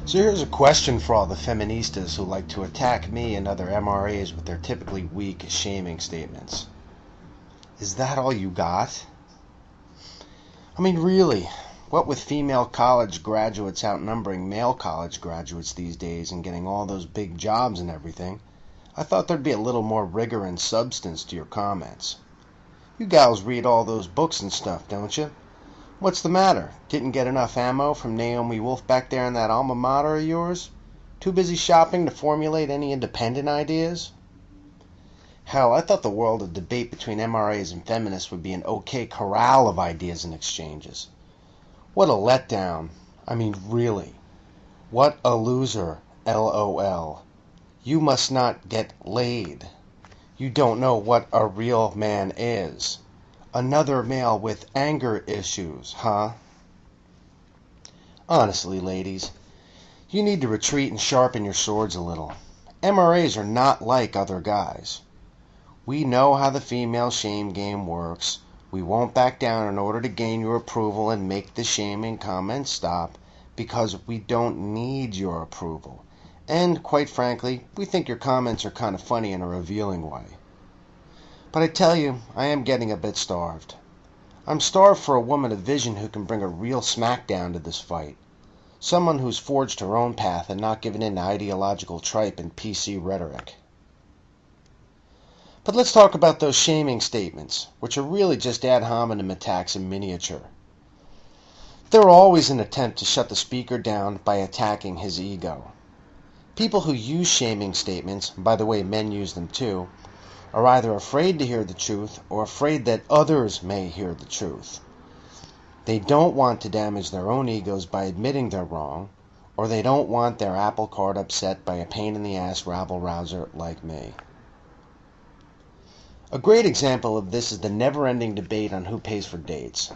So here's a question for all the feministas who like to attack me and other MRAs with their typically weak shaming statements. Is that all you got? I mean, really, what with female college graduates outnumbering male college graduates these days and getting all those big jobs and everything, I thought there'd be a little more rigor and substance to your comments. You gals read all those books and stuff, don't you? What's the matter? Didn't get enough ammo from Naomi Wolf back there in that alma mater of yours? Too busy shopping to formulate any independent ideas? Hell, I thought the world of debate between MRAs and feminists would be an okay corral of ideas and exchanges. What a letdown. I mean, really. What a loser, LOL. You must not get laid. You don't know what a real man is. Another male with anger issues, huh? Honestly, ladies, you need to retreat and sharpen your swords a little. MRAs are not like other guys. We know how the female shame game works. We won't back down in order to gain your approval and make the shaming comments stop, because we don't need your approval. And, quite frankly, we think your comments are kind of funny in a revealing way. But I tell you, I am getting a bit starved. I'm starved for a woman of vision who can bring a real smackdown to this fight. Someone who's forged her own path and not given in to ideological tripe and PC rhetoric. But let's talk about those shaming statements, which are really just ad hominem attacks in miniature. They're always an attempt to shut the speaker down by attacking his ego. People who use shaming statements, by the way men use them too, are either afraid to hear the truth or afraid that others may hear the truth. They don't want to damage their own egos by admitting they're wrong, or they don't want their apple cart upset by a pain-in-the-ass rabble-rouser like me. A great example of this is the never-ending debate on who pays for dates.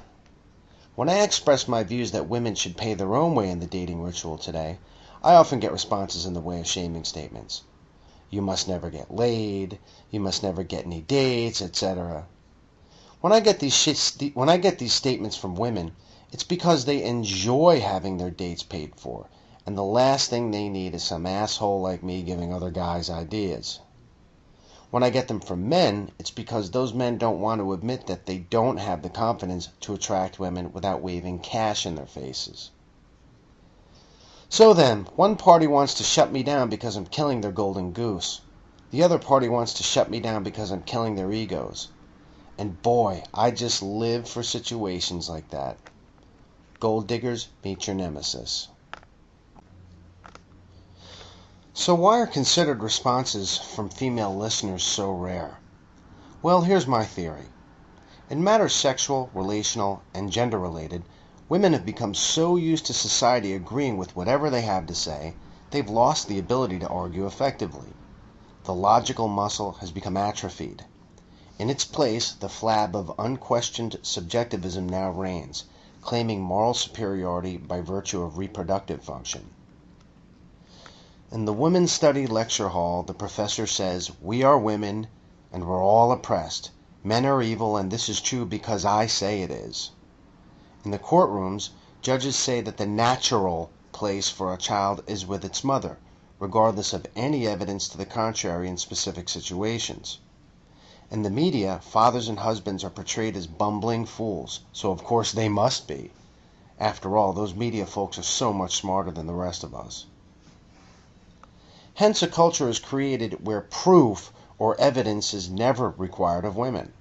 When I express my views that women should pay their own way in the dating ritual today, I often get responses in the way of shaming statements. You must never get laid, you must never get any dates, etc. When I get these statements from women, it's because they enjoy having their dates paid for, and the last thing they need is some asshole like me giving other guys ideas. When I get them from men, it's because those men don't want to admit that they don't have the confidence to attract women without waving cash in their faces. So then, one party wants to shut me down because I'm killing their golden goose. The other party wants to shut me down because I'm killing their egos. And boy, I just live for situations like that. Gold diggers, meet your nemesis. So why are considered responses from female listeners so rare? Well, here's my theory. In matters sexual, relational, and gender-related, women have become so used to society agreeing with whatever they have to say, they've lost the ability to argue effectively. The logical muscle has become atrophied. In its place, the flab of unquestioned subjectivism now reigns, claiming moral superiority by virtue of reproductive function. In the Women's Study lecture hall, the professor says, "We are women, and we're all oppressed. Men are evil, and this is true because I say it is." In the courtrooms, judges say that the natural place for a child is with its mother, regardless of any evidence to the contrary in specific situations. In the media, fathers and husbands are portrayed as bumbling fools, so of course they must be. After all, those media folks are so much smarter than the rest of us. Hence, a culture is created where proof or evidence is never required of women.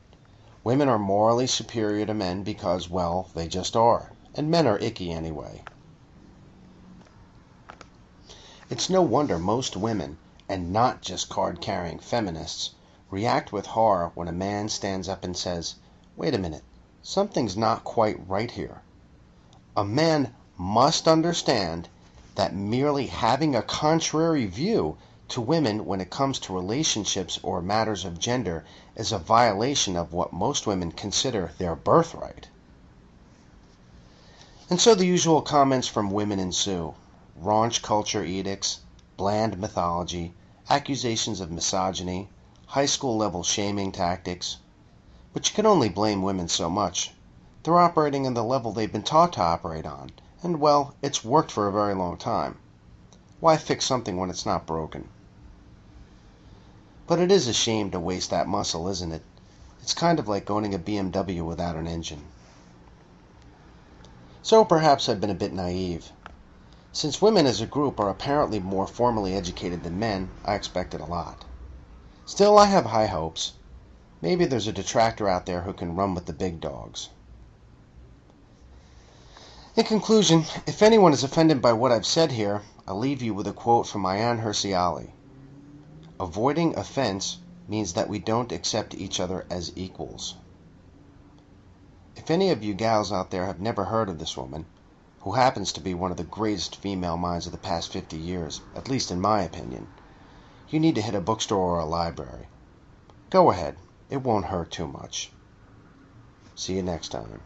Women are morally superior to men because, well, they just are, and men are icky anyway. It's no wonder most women, and not just card-carrying feminists, react with horror when a man stands up and says, "Wait a minute, something's not quite right here." A man must understand that merely having a contrary view to women when it comes to relationships or matters of gender is a violation of what most women consider their birthright. And so the usual comments from women ensue. Raunch culture edicts, bland mythology, accusations of misogyny, high school level shaming tactics. But you can only blame women so much. They're operating on the level they've been taught to operate on, and well, it's worked for a very long time. Why fix something when it's not broken? But it is a shame to waste that muscle, isn't it? It's kind of like owning a BMW without an engine. So perhaps I've been a bit naive. Since women as a group are apparently more formally educated than men, I expected a lot. Still, I have high hopes. Maybe there's a detractor out there who can run with the big dogs. In conclusion, if anyone is offended by what I've said here, I'll leave you with a quote from Ayaan Hirsi Ali. Avoiding offense means that we don't accept each other as equals. If any of you gals out there have never heard of this woman, who happens to be one of the greatest female minds of the past 50 years, at least in my opinion, you need to hit a bookstore or a library. Go ahead. It won't hurt too much. See you next time.